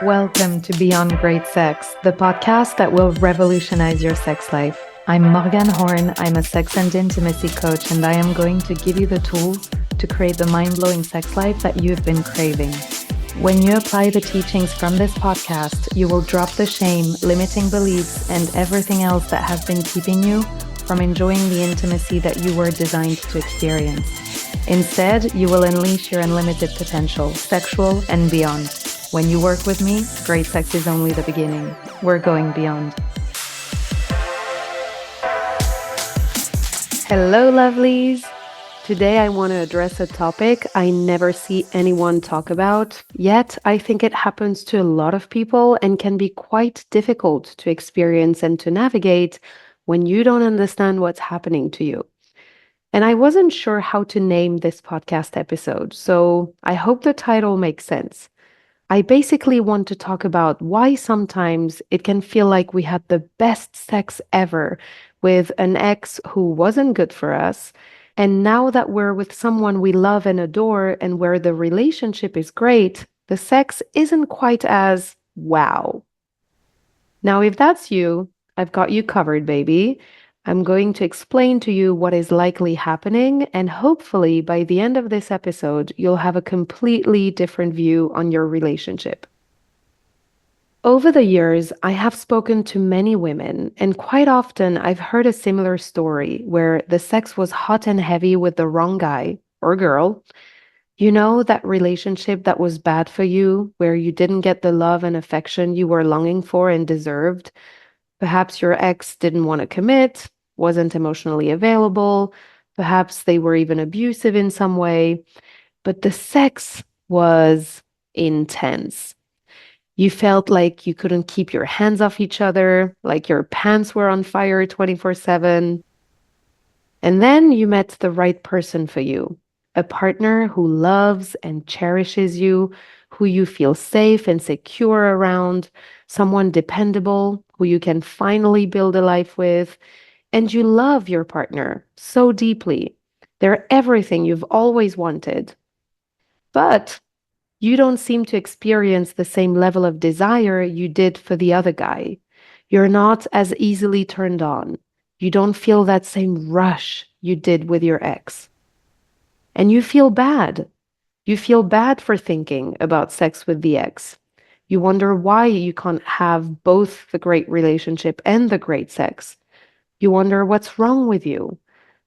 Welcome to Beyond Great Sex, the podcast that will revolutionize your sex life. I'm Morgan Horn. I'm a sex and intimacy coach, and I am going to give you the tools to create the mind blowing sex life that you've been craving. When you apply the teachings from this podcast, you will drop the shame, limiting beliefs, and everything else that has been keeping you from enjoying the intimacy that you were designed to experience. Instead, you will unleash your unlimited potential, sexual and beyond. When you work with me, great sex is only the beginning. We're going beyond. Hello, lovelies. Today I want to address a topic I never see anyone talk about, yet I think it happens to a lot of people and can be quite difficult to experience and to navigate when you don't understand what's happening to you. And I wasn't sure how to name this podcast episode, so I hope the title makes sense. I basically want to talk about why sometimes it can feel like we had the best sex ever with an ex who wasn't good for us. And now that we're with someone we love and adore and where the relationship is great, the sex isn't quite as wow. Now, if that's you, I've got you covered, baby. I'm going to explain to you what is likely happening, and hopefully by the end of this episode, you'll have a completely different view on your relationship. Over the years, I have spoken to many women, and quite often I've heard a similar story where the sex was hot and heavy with the wrong guy or girl. You know, that relationship that was bad for you, where you didn't get the love and affection you were longing for and deserved. Perhaps your ex didn't want to commit, wasn't emotionally available. Perhaps they were even abusive in some way, but the sex was intense. You felt like you couldn't keep your hands off each other, like your pants were on fire 24/7. And then you met the right person for you, a partner who loves and cherishes you, who you feel safe and secure around, someone dependable who you can finally build a life with. And you love your partner so deeply. They're everything you've always wanted. But you don't seem to experience the same level of desire you did for the other guy. You're not as easily turned on. You don't feel that same rush you did with your ex. And you feel bad. You feel bad for thinking about sex with the ex. You wonder why you can't have both the great relationship and the great sex. You wonder what's wrong with you.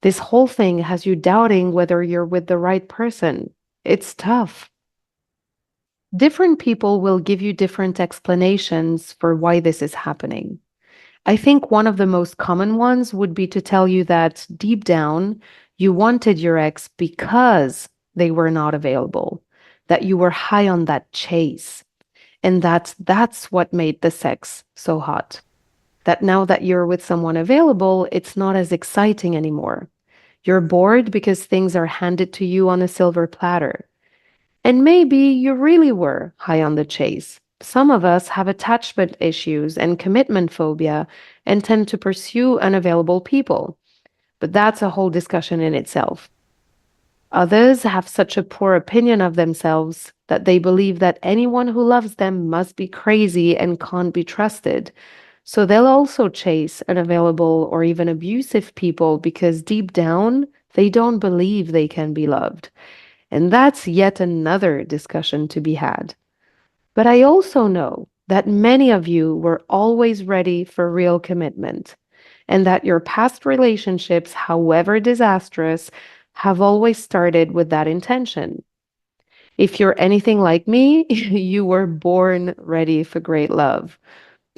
This whole thing has you doubting whether you're with the right person. It's tough. Different people will give you different explanations for why this is happening. I think one of the most common ones would be to tell you that deep down, you wanted your ex because they were not available, that you were high on that chase, and that that's what made the sex so hot. That now that you're with someone available, it's not as exciting anymore. You're bored because things are handed to you on a silver platter. And maybe you really were high on the chase. Some of us have attachment issues and commitment phobia and tend to pursue unavailable people. But that's a whole discussion in itself. Others have such a poor opinion of themselves that they believe that anyone who loves them must be crazy and can't be trusted. So they'll also chase unavailable or even abusive people because deep down, they don't believe they can be loved. And that's yet another discussion to be had. But I also know that many of you were always ready for real commitment, and that your past relationships, however disastrous, have always started with that intention. If you're anything like me, you were born ready for great love,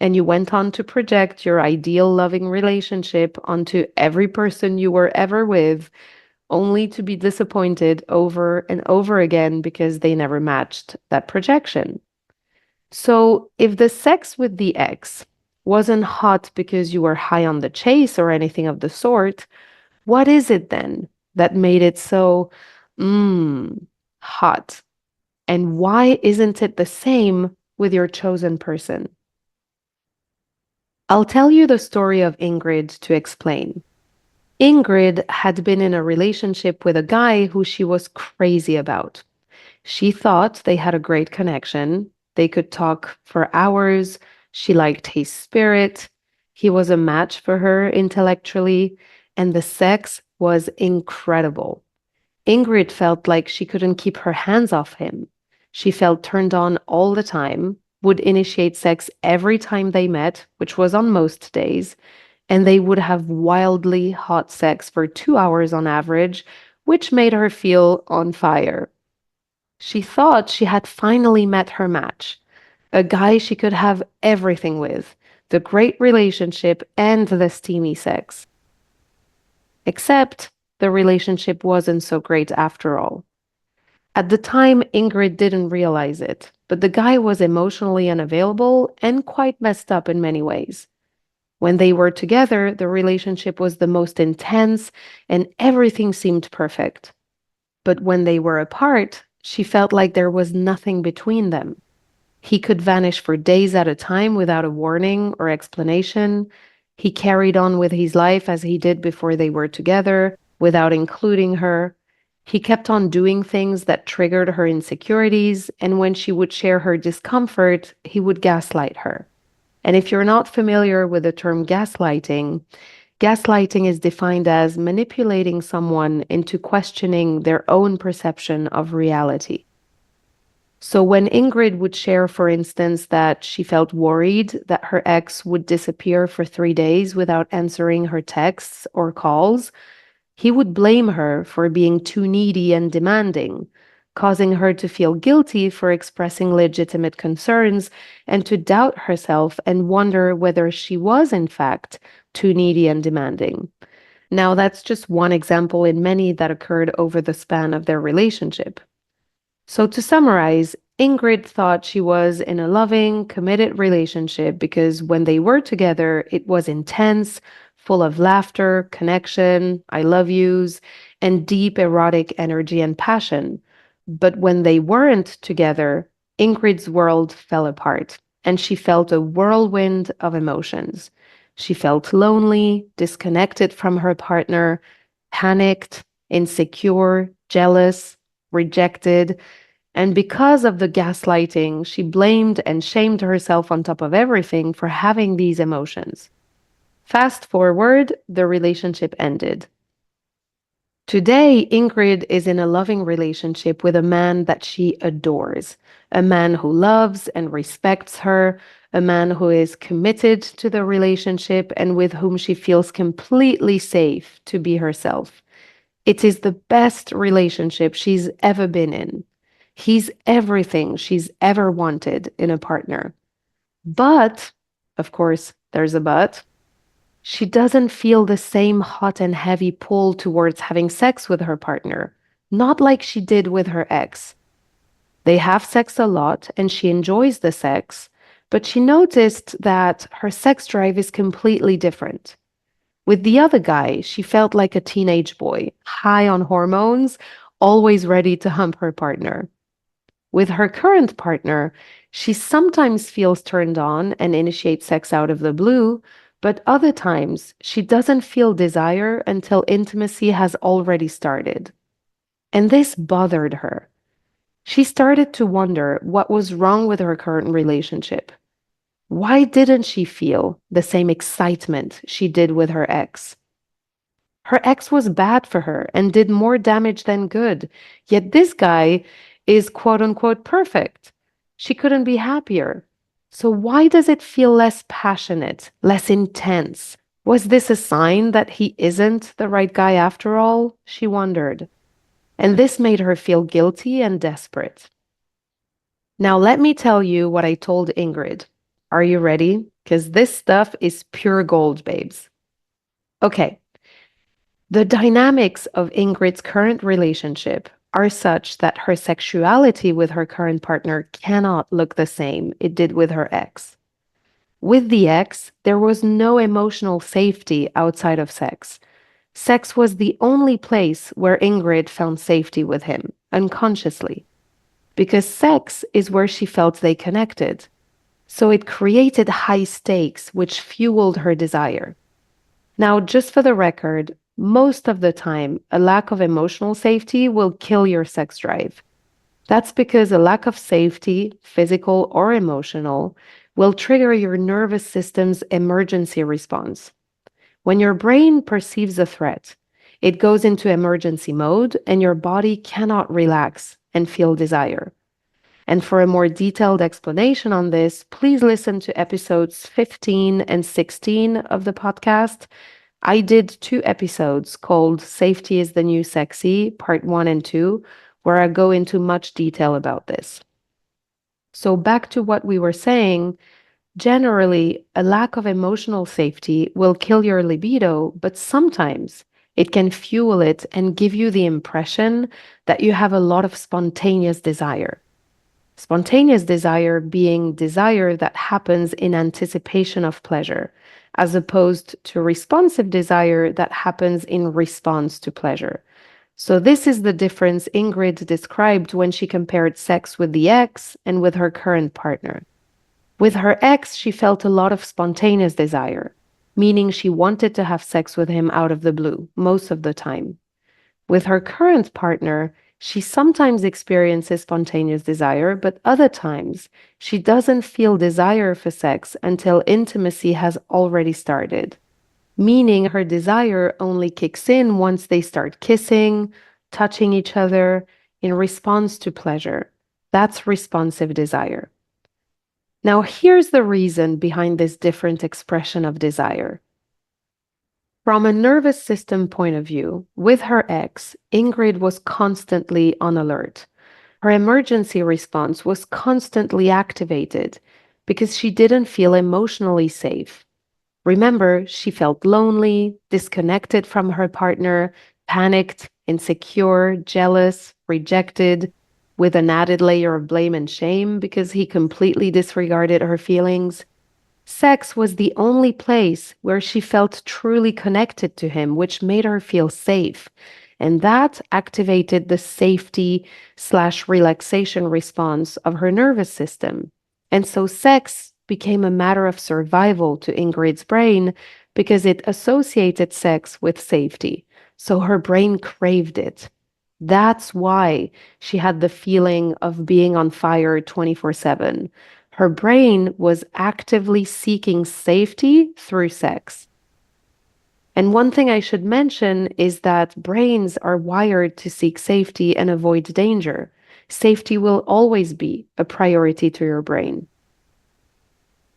and you went on to project your ideal loving relationship onto every person you were ever with, only to be disappointed over and over again because they never matched that projection. So, if the sex with the ex wasn't hot because you were high on the chase or anything of the sort, what is it then that made it so, hot? And why isn't it the same with your chosen person? I'll tell you the story of Ingrid to explain. Ingrid had been in a relationship with a guy who she was crazy about. She thought they had a great connection, They could talk for hours. She liked his spirit. He was a match for her intellectually, and the sex was incredible. Ingrid felt like she couldn't keep her hands off him. She felt turned on all the time, would initiate sex every time they met, which was on most days, and they would have wildly hot sex for 2 hours on average, which made her feel on fire. She thought she had finally met her match, a guy she could have everything with, the great relationship and the steamy sex. Except the relationship wasn't so great after all. At the time, Ingrid didn't realize it, but the guy was emotionally unavailable and quite messed up in many ways. When they were together, the relationship was the most intense and everything seemed perfect. But when they were apart, she felt like there was nothing between them. He could vanish for days at a time without a warning or explanation. He carried on with his life as he did before they were together, without including her. He kept on doing things that triggered her insecurities, and when she would share her discomfort, he would gaslight her. And if you're not familiar with the term gaslighting, gaslighting is defined as manipulating someone into questioning their own perception of reality. So when Ingrid would share, for instance, that she felt worried that her ex would disappear for 3 days without answering her texts or calls, he would blame her for being too needy and demanding, causing her to feel guilty for expressing legitimate concerns and to doubt herself and wonder whether she was, in fact, too needy and demanding. Now, that's just one example in many that occurred over the span of their relationship. So, to summarize, Ingrid thought she was in a loving, committed relationship because when they were together, it was intense, full of laughter, connection, I love yous, and deep erotic energy and passion. But when they weren't together, Ingrid's world fell apart, and she felt a whirlwind of emotions. She felt lonely, disconnected from her partner, panicked, insecure, jealous, rejected, and because of the gaslighting, she blamed and shamed herself on top of everything for having these emotions. Fast forward, the relationship ended. Today, Ingrid is in a loving relationship with a man that she adores, a man who loves and respects her, a man who is committed to the relationship and with whom she feels completely safe to be herself. It is the best relationship she's ever been in. He's everything she's ever wanted in a partner. But, of course, there's a but, she doesn't feel the same hot and heavy pull towards having sex with her partner, not like she did with her ex. They have sex a lot and she enjoys the sex, but she noticed that her sex drive is completely different. With the other guy, she felt like a teenage boy, high on hormones, always ready to hump her partner. With her current partner, she sometimes feels turned on and initiates sex out of the blue, but other times she doesn't feel desire until intimacy has already started. And this bothered her. She started to wonder what was wrong with her current relationship. Why didn't she feel the same excitement she did with her ex? Her ex was bad for her and did more damage than good, yet this guy is quote unquote perfect. She couldn't be happier. So, why does it feel less passionate, less intense? Was this a sign that he isn't the right guy after all? She wondered. And this made her feel guilty and desperate. Now, let me tell you what I told Ingrid. Are you ready? Because this stuff is pure gold, babes. Okay. The dynamics of Ingrid's current relationship are such that her sexuality with her current partner cannot look the same it did with her ex. With the ex, there was no emotional safety outside of sex. Sex was the only place where Ingrid found safety with him, unconsciously, because sex is where she felt they connected. So it created high stakes, which fueled her desire. Now, just for the record, most of the time, a lack of emotional safety will kill your sex drive. That's because a lack of safety, physical or emotional, will trigger your nervous system's emergency response. When your brain perceives a threat, it goes into emergency mode and your body cannot relax and feel desire. And for a more detailed explanation on this, please listen to episodes 15 and 16 of the podcast. I did two episodes called Safety is the New Sexy, Part 1 and 2, where I go into much detail about this. So, back to what we were saying, generally, a lack of emotional safety will kill your libido, but sometimes it can fuel it and give you the impression that you have a lot of spontaneous desire. Spontaneous desire being desire that happens in anticipation of pleasure, as opposed to responsive desire that happens in response to pleasure. So, this is the difference Ingrid described when she compared sex with the ex and with her current partner. With her ex, she felt a lot of spontaneous desire, meaning she wanted to have sex with him out of the blue most of the time. With her current partner, she sometimes experiences spontaneous desire, but other times she doesn't feel desire for sex until intimacy has already started, meaning her desire only kicks in once they start kissing, touching each other in response to pleasure. That's responsive desire. Now, here's the reason behind this different expression of desire. From a nervous system point of view, with her ex, Ingrid was constantly on alert. Her emergency response was constantly activated because she didn't feel emotionally safe. Remember, she felt lonely, disconnected from her partner, panicked, insecure, jealous, rejected, with an added layer of blame and shame because he completely disregarded her feelings. Sex was the only place where she felt truly connected to him, which made her feel safe. And that activated the safety/slash relaxation response of her nervous system. And so sex became a matter of survival to Ingrid's brain because it associated sex with safety. So her brain craved it. That's why she had the feeling of being on fire 24/7. Her brain was actively seeking safety through sex. And one thing I should mention is that brains are wired to seek safety and avoid danger. Safety will always be a priority to your brain.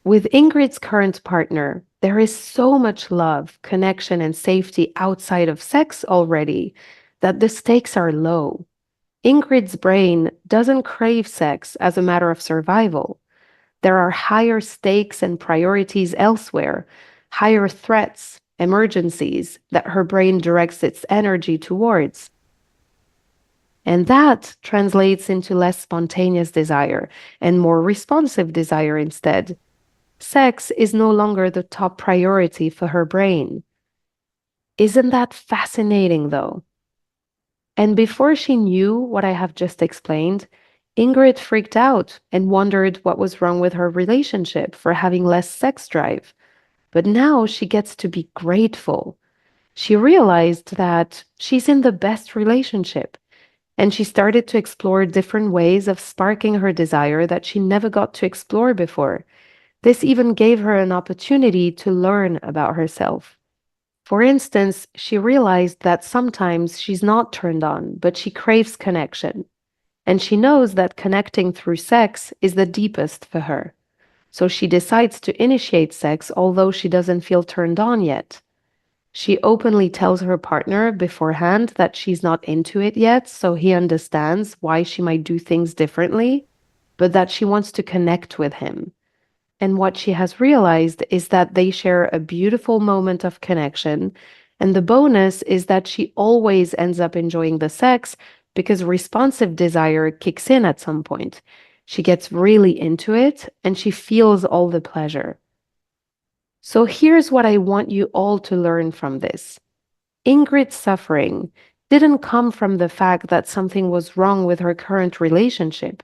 With Ingrid's current partner, there is so much love, connection, and safety outside of sex already that the stakes are low. Ingrid's brain doesn't crave sex as a matter of survival. There are higher stakes and priorities elsewhere, higher threats, emergencies that her brain directs its energy towards. And that translates into less spontaneous desire and more responsive desire instead. Sex is no longer the top priority for her brain. Isn't that fascinating, though? And before she knew what I have just explained, Ingrid freaked out and wondered what was wrong with her relationship for having less sex drive. But now she gets to be grateful. She realized that she's in the best relationship, and she started to explore different ways of sparking her desire that she never got to explore before. This even gave her an opportunity to learn about herself. For instance, she realized that sometimes she's not turned on, but she craves connection. And she knows that connecting through sex is the deepest for her. So she decides to initiate sex although she doesn't feel turned on yet. She openly tells her partner beforehand that she's not into it yet, so he understands why she might do things differently, but that she wants to connect with him. And what she has realized is that they share a beautiful moment of connection. And the bonus is that she always ends up enjoying the sex because responsive desire kicks in at some point. She gets really into it and she feels all the pleasure. So here's what I want you all to learn from this. Ingrid's suffering didn't come from the fact that something was wrong with her current relationship.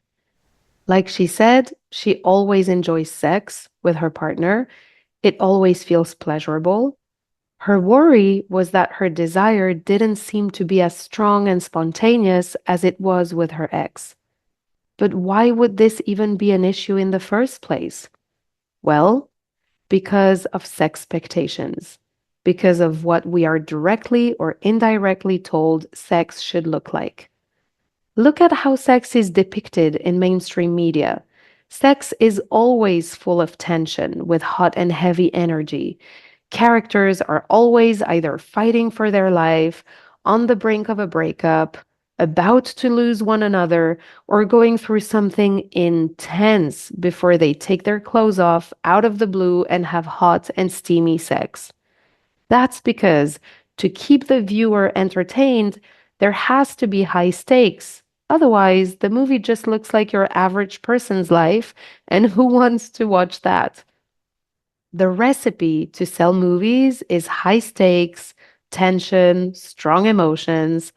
Like she said, she always enjoys sex with her partner. It always feels pleasurable. Her worry was that her desire didn't seem to be as strong and spontaneous as it was with her ex. But why would this even be an issue in the first place? Well, because of sex expectations, because of what we are directly or indirectly told sex should look like. Look at how sex is depicted in mainstream media. Sex is always full of tension with hot and heavy energy. Characters are always either fighting for their life, on the brink of a breakup, about to lose one another, or going through something intense before they take their clothes off out of the blue and have hot and steamy sex. That's because to keep the viewer entertained, there has to be high stakes. Otherwise, the movie just looks like your average person's life, and who wants to watch that? The recipe to sell movies is high stakes, tension, strong emotions.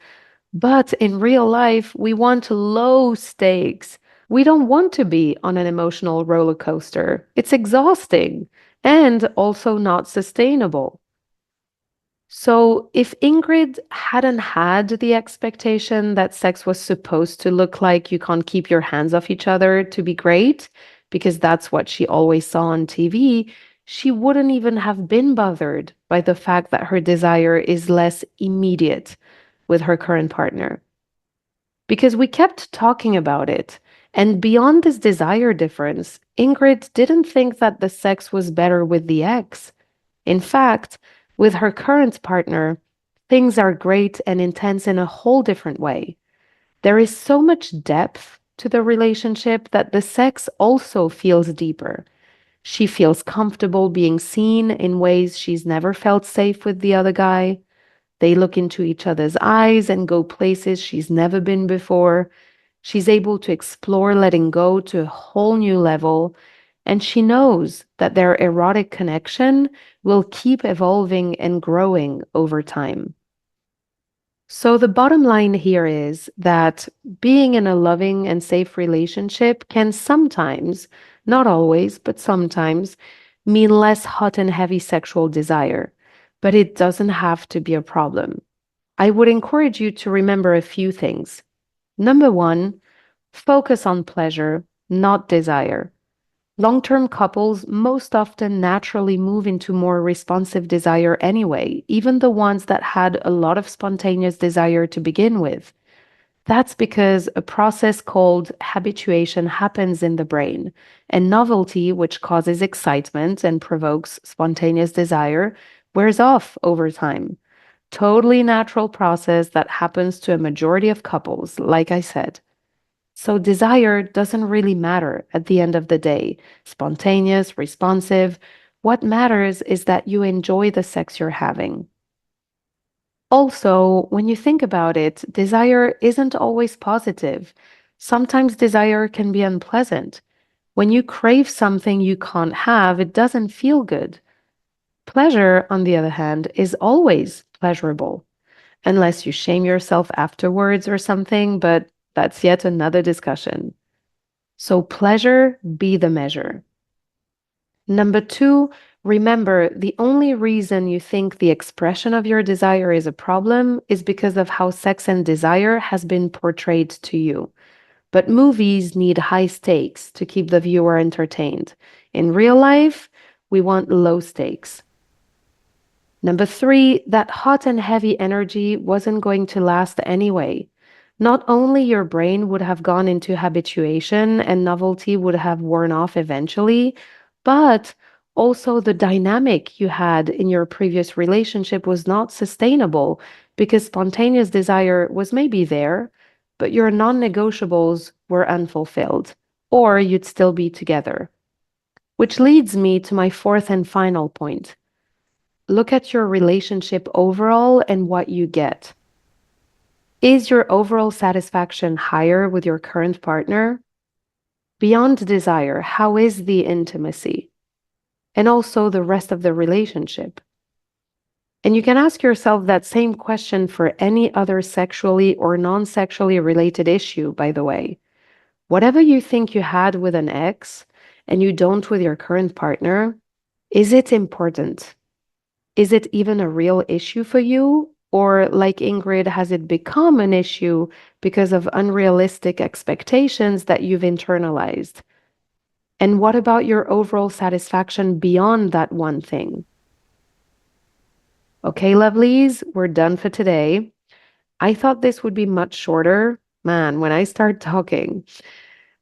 But in real life, we want low stakes. We don't want to be on an emotional roller coaster. It's exhausting and also not sustainable. So, if Ingrid hadn't had the expectation that sex was supposed to look like you can't keep your hands off each other to be great, because that's what she always saw on TV, she wouldn't even have been bothered by the fact that her desire is less immediate with her current partner. Because we kept talking about it. And beyond this desire difference, Ingrid didn't think that the sex was better with the ex. In fact, with her current partner, things are great and intense in a whole different way. There is so much depth to the relationship that the sex also feels deeper. She feels comfortable being seen in ways she's never felt safe with the other guy. They look into each other's eyes and go places she's never been before. She's able to explore letting go to a whole new level, and she knows that their erotic connection will keep evolving and growing over time. So, the bottom line here is that being in a loving and safe relationship can sometimes, not always, but sometimes, mean less hot and heavy sexual desire, but it doesn't have to be a problem. I would encourage you to remember a few things. Number one, focus on pleasure, not desire. Long term couples most often naturally move into more responsive desire anyway, even the ones that had a lot of spontaneous desire to begin with. That's because a process called habituation happens in the brain, and novelty, which causes excitement and provokes spontaneous desire, wears off over time. Totally natural process that happens to a majority of couples, like I said. So desire doesn't really matter at the end of the day. Spontaneous, responsive. What matters is that you enjoy the sex you're having. Also, when you think about it, desire isn't always positive. Sometimes desire can be unpleasant. When you crave something you can't have, it doesn't feel good. Pleasure, on the other hand, is always pleasurable, unless you shame yourself afterwards or something, but that's yet another discussion. So, pleasure be the measure. Number two, remember the only reason you think the expression of your desire is a problem is because of how sex and desire has been portrayed to you. But movies need high stakes to keep the viewer entertained. In real life, we want low stakes. Number three, that hot and heavy energy wasn't going to last anyway. Not only your brain would have gone into habituation and novelty would have worn off eventually, but also the dynamic you had in your previous relationship was not sustainable because spontaneous desire was maybe there, but your non negotiables were unfulfilled, or you'd still be together. Which leads me to my fourth and final point. Look at your relationship overall and what you get. Is your overall satisfaction higher with your current partner? Beyond desire, how is the intimacy? And also the rest of the relationship. And you can ask yourself that same question for any other sexually or non sexually related issue, by the way. Whatever you think you had with an ex and you don't with your current partner, is it important? Is it even a real issue for you? Or, like Ingrid, has it become an issue because of unrealistic expectations that you've internalized? And what about your overall satisfaction beyond that one thing? Okay, lovelies, we're done for today. I thought this would be much shorter. Man, when I start talking.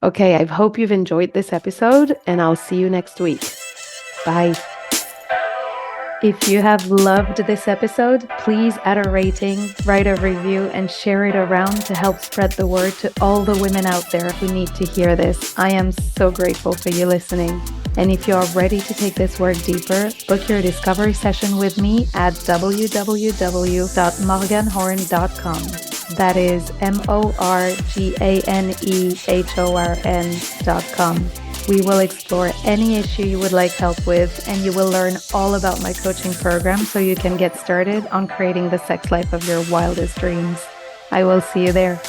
Okay, I hope you've enjoyed this episode, and I'll see you next week. Bye. If you have loved this episode, please add a rating, write a review, and share it around to help spread the word to all the women out there who need to hear this. I am so grateful for you listening. And if you are ready to take this work deeper, book your discovery session with me at www.morganhorn.com. That is morganehorn.com. We will explore any issue you would like help with, and you will learn all about my coaching program so you can get started on creating the sex life of your wildest dreams. I will see you there.